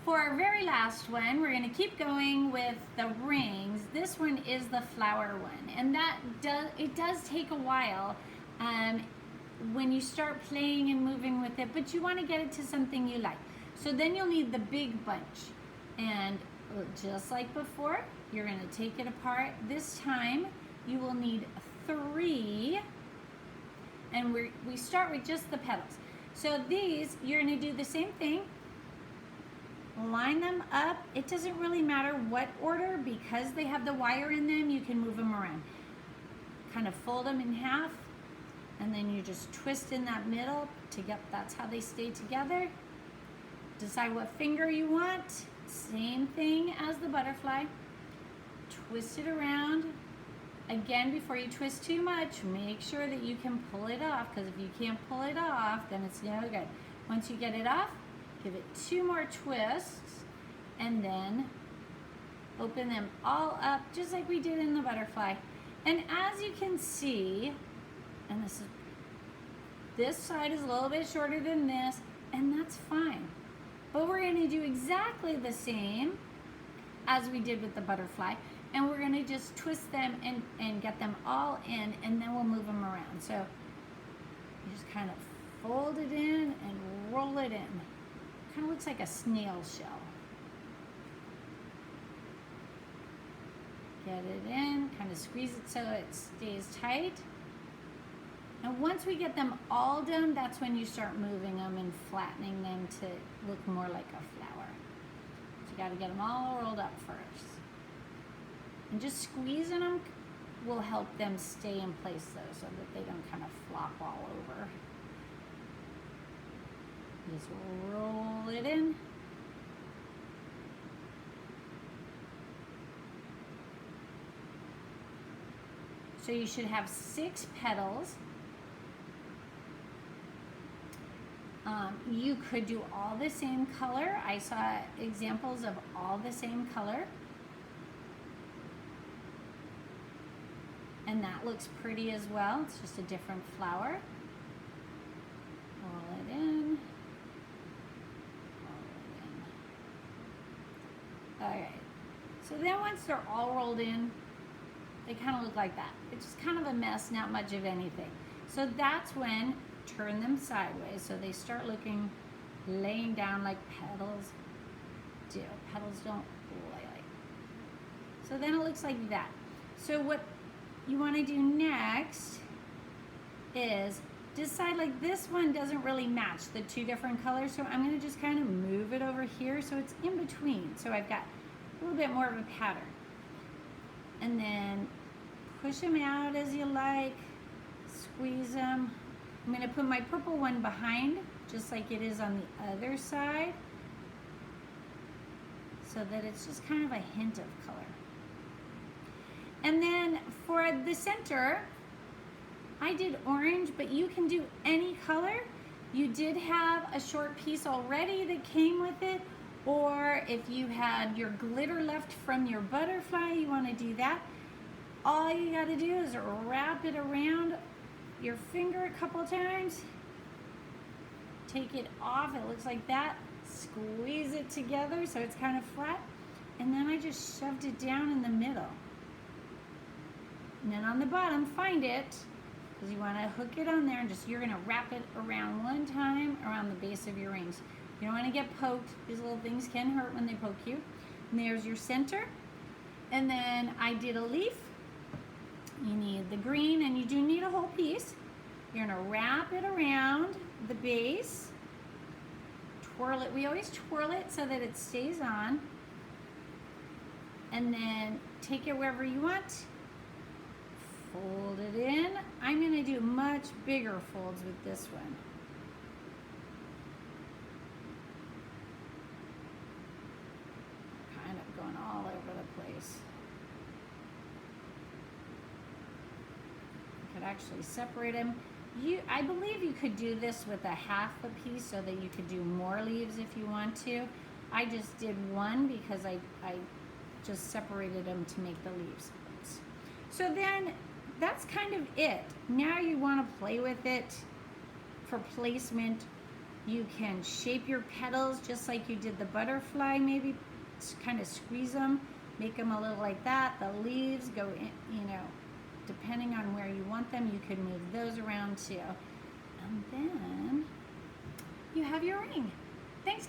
for our very last one, we're going to keep going with the rings. This one is the flower one, and it does take a while when you start playing and moving with it, but you want to get it to something you like. So then you'll need the big bunch, and just like before, you're going to take it apart. This time you will need 3, and we start with just the petals. So these, you're going to do the same thing. Line them up. It doesn't really matter what order, because they have the wire in them, you can move them around. Kind of fold them in half, and then you just twist in that middle to get, that's how they stay together. Decide what finger you want. Same thing as the butterfly. Twist it around. Again, before you twist too much, make sure that you can pull it off, because if you can't pull it off, then it's no good. Once you get it off, give it 2 more twists, and then open them all up just like we did in the butterfly. And as you can see, and this side is a little bit shorter than this, and that's fine. But we're going to do exactly the same as we did with the butterfly, and we're going to just twist them and get them all in, and then we'll move them around. So you just kind of fold it in and roll it in. Kind of looks like a snail shell. Get it in, kind of squeeze it so it stays tight. And once we get them all done, that's when you start moving them and flattening them to look more like a flower. So you got to get them all rolled up first. And just squeezing them will help them stay in place though, so that they don't kind of flop all over. Just roll it in. So you should have 6 petals. You could do all the same color. I saw examples of all the same color. And that looks pretty as well. It's just a different flower. Roll it in. Alright, so then once they're all rolled in, they kind of look like that. It's just kind of a mess, not much of anything. So that's when, turn them sideways so they start looking, laying down like petals do. Petals don't lay like. So then it looks like that. So what you want to do next is decide, like this one doesn't really match the 2 different colors, so I'm going to just kind of move it over here so it's in between, so I've got a little bit more of a pattern. And then push them out as you like, squeeze them. I'm going to put my purple one behind just like it is on the other side, so that it's just kind of a hint of color. And then for the center, I did orange, but you can do any color. You did have a short piece already that came with it, or if you had your glitter left from your butterfly, you want to do that. All you got to do is wrap it around your finger a couple times. Take it off, it looks like that. Squeeze it together so it's kind of flat. And then I just shoved it down in the middle. And then on the bottom, find it, because you want to hook it on there, and just, you're going to wrap it around one time around the base of your rings. You don't want to get poked. These little things can hurt when they poke you. And there's your center. And then I did a leaf. You need the green, and you do need a whole piece. You're going to wrap it around the base. Twirl it. We always twirl it so that it stays on. And then take it wherever you want. Fold it in. I'm going to do much bigger folds with this one. Kind of going all over the place. You could actually separate them. I believe you could do this with a half a piece so that you could do more leaves if you want to. I just did one because I just separated them to make the leaves. So then that's kind of it. Now you want to play with it for placement. You can shape your petals just like you did the butterfly, maybe kind of squeeze them, make them a little like that. The leaves go in, you know, depending on where you want them, you can move those around too. And then you have your ring.